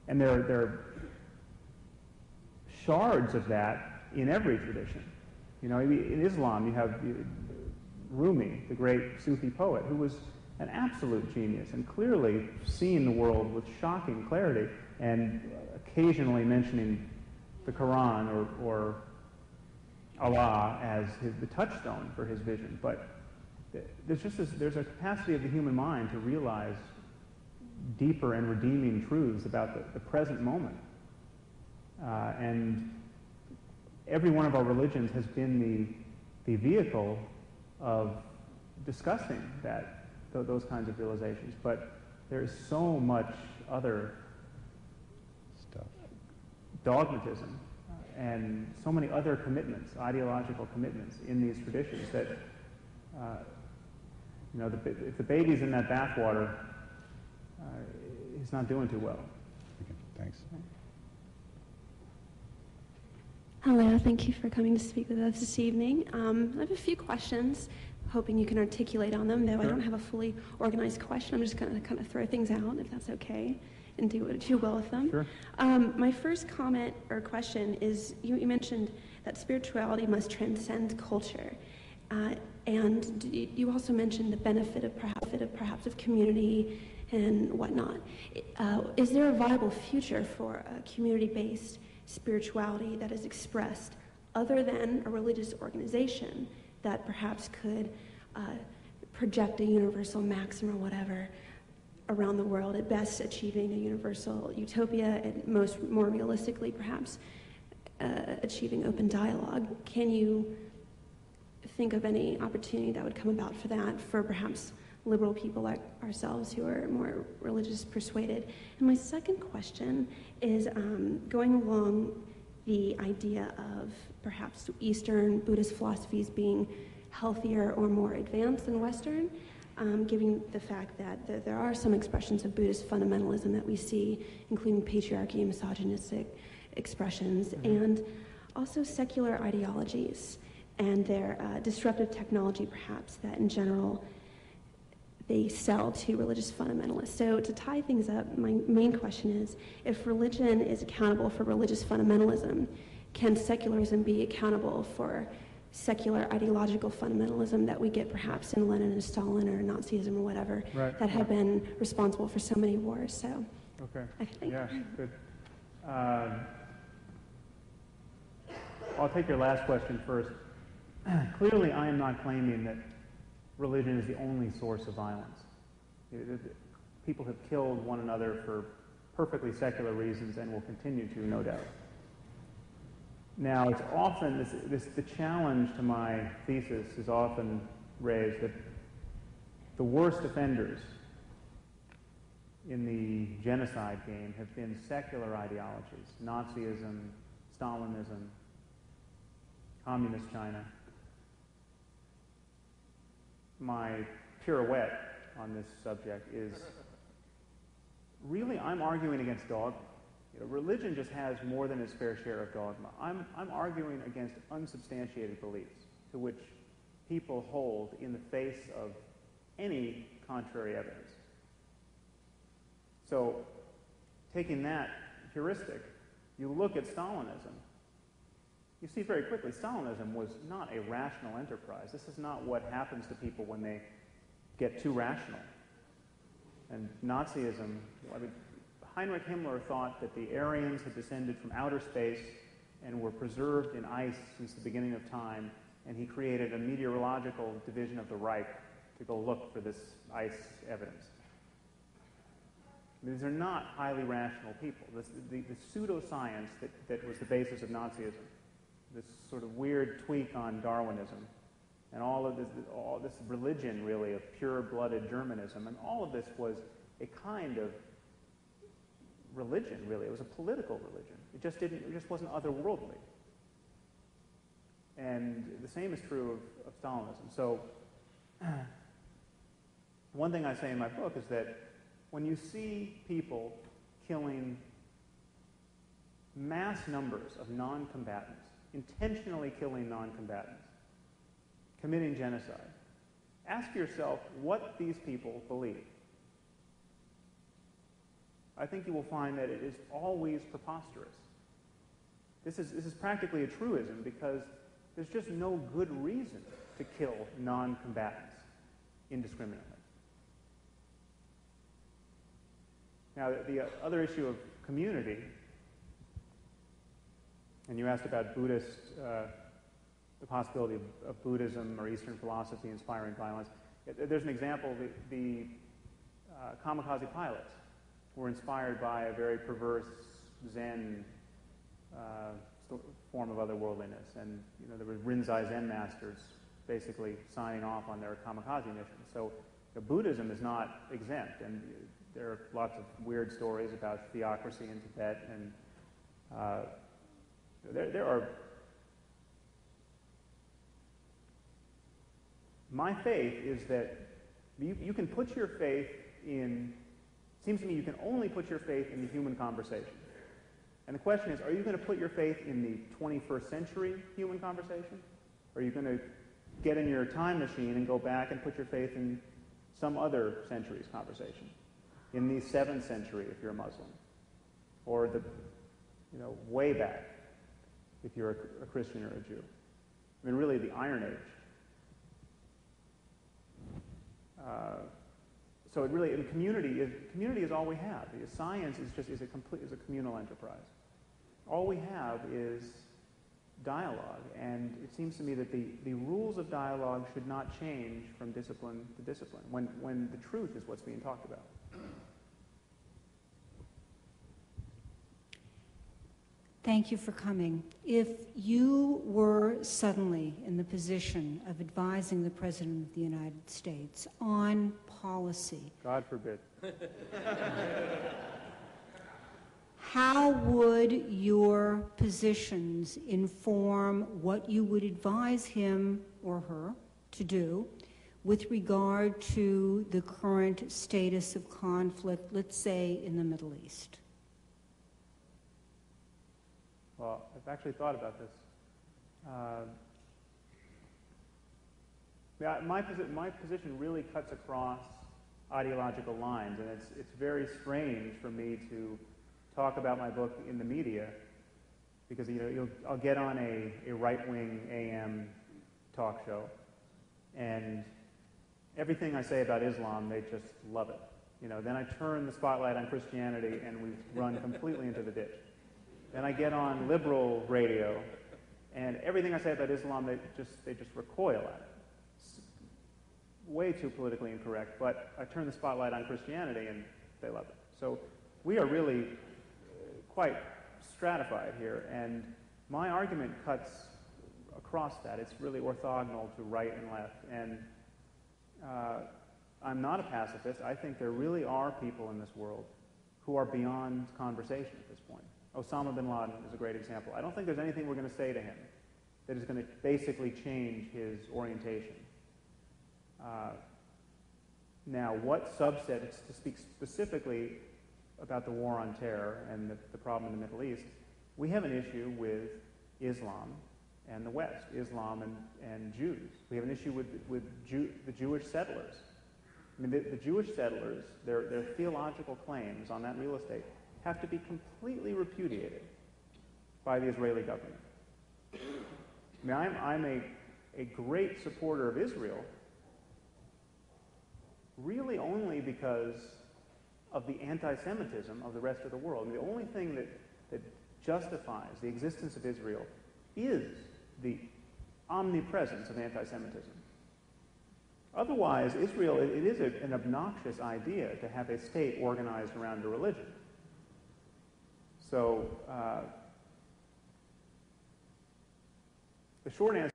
And there are shards of that in every tradition. You know, in Islam you have Rumi, the great Sufi poet, who was an absolute genius and clearly seeing the world with shocking clarity and occasionally mentioning the Quran or Allah as the touchstone for his vision. But there's a capacity of the human mind to realize deeper and redeeming truths about the present moment. And every one of our religions has been the vehicle of discussing those kinds of realizations. But there is so much other stuff, dogmatism, and so many other commitments, ideological commitments in these traditions that, you know, if the baby's in that bathwater, he's not doing too well. Okay, thanks. Hello, thank you for coming to speak with us this evening. I have a few questions, hoping you can articulate on them, though I don't have a fully organized question. I'm just going to kind of throw things out, if that's okay, and do what you will with them. Sure. My first comment or question is, you mentioned that spirituality must transcend culture. And you also mentioned the benefit of perhaps of community and whatnot. Is there a viable future for a community-based spirituality that is expressed other than a religious organization that perhaps could project a universal maxim or whatever around the world, at best achieving a universal utopia, and more realistically perhaps achieving open dialogue? Can you think of any opportunity that would come about for that, for perhaps liberal people like ourselves who are more religious persuaded? And my second question is going along the idea of perhaps Eastern Buddhist philosophies being healthier or more advanced than Western, given the fact that there are some expressions of Buddhist fundamentalism that we see, including patriarchy and misogynistic expressions, and also secular ideologies and their disruptive technology, perhaps, that in general they sell to religious fundamentalists. So to tie things up, my main question is, if religion is accountable for religious fundamentalism, can secularism be accountable for secular ideological fundamentalism that we get perhaps in Lenin and Stalin or Nazism or whatever, right, that have been responsible for so many wars? So, okay. I think. Yeah, good. I'll take your last question first. Clearly, I am not claiming that religion is the only source of violence. People have killed one another for perfectly secular reasons and will continue to, no doubt. Now, it's often, the challenge to my thesis is often raised that the worst offenders in the genocide game have been secular ideologies, Nazism, Stalinism, Communist China. My pirouette on this subject is, really, I'm arguing against dogma. You know, religion just has more than its fair share of dogma. I'm arguing against unsubstantiated beliefs to which people hold in the face of any contrary evidence. So, taking that heuristic, you look at Stalinism, you see very quickly, Stalinism was not a rational enterprise. This is not what happens to people when they get too rational. And Nazism, I mean, Heinrich Himmler thought that the Aryans had descended from outer space and were preserved in ice since the beginning of time, and he created a meteorological division of the Reich to go look for this ice evidence. These are not highly rational people. The pseudoscience that was the basis of Nazism, this sort of weird tweak on Darwinism, and all this religion, really, of pure-blooded Germanism, and all of this was a kind of religion, really. It was a political religion. It just wasn't otherworldly. And the same is true of Stalinism. So, one thing I say in my book is that when you see people killing mass numbers of non-combatants, intentionally killing non-combatants, committing genocide, ask yourself what these people believe. I think you will find that it is always preposterous. This is practically a truism because there's just no good reason to kill non-combatants indiscriminately. Now, the other issue of community, and you asked about Buddhist, the possibility of Buddhism or Eastern philosophy inspiring violence. There's an example, the kamikaze pilots were inspired by a very perverse Zen form of otherworldliness, and there were Rinzai Zen masters basically signing off on their kamikaze missions. So Buddhism is not exempt, and there are lots of weird stories about theocracy in Tibet, and there are. My faith is that you can put your faith in. Seems to me you can only put your faith in the human conversation. And the question is, are you going to put your faith in the 21st century human conversation? Or are you going to get in your time machine and go back and put your faith in some other century's conversation? In the 7th century, if you're a Muslim. Or the, way back, if you're a Christian or a Jew. I mean, really, the Iron Age. So it really, in community is all we have. Science is a communal enterprise. All we have is dialogue, and it seems to me that the rules of dialogue should not change from discipline to discipline, when the truth is what's being talked about. Thank you for coming. If you were suddenly in the position of advising the President of the United States on policy, God forbid. how would your positions inform what you would advise him or her to do with regard to the current status of conflict, let's say, in the Middle East? Well, I've actually thought about this. My position really cuts across ideological lines, and it's very strange for me to talk about my book in the media because I'll get on a right-wing AM talk show, and everything I say about Islam, they just love it. Then I turn the spotlight on Christianity, and we run completely into the ditch. Then I get on liberal radio, and everything I say about Islam, they just recoil at it. It's way too politically incorrect, but I turn the spotlight on Christianity, and they love it. So we are really quite stratified here, and my argument cuts across that. It's really orthogonal to right and left, and I'm not a pacifist. I think there really are people in this world who are beyond conversation at this point. Osama bin Laden is a great example. I don't think there's anything we're going to say to him that is going to basically change his orientation. Now, what subsets, to speak specifically about the war on terror and the problem in the Middle East, we have an issue with Islam and the West, Islam and Jews. We have an issue with the Jewish settlers. I mean, the Jewish settlers, their theological claims on that real estate have to be completely repudiated by the Israeli government. I mean, I'm a great supporter of Israel, really only because of the anti-Semitism of the rest of the world. I mean, the only thing that justifies the existence of Israel is the omnipresence of anti-Semitism. Otherwise, Israel, it is an obnoxious idea to have a state organized around a religion. So the short answer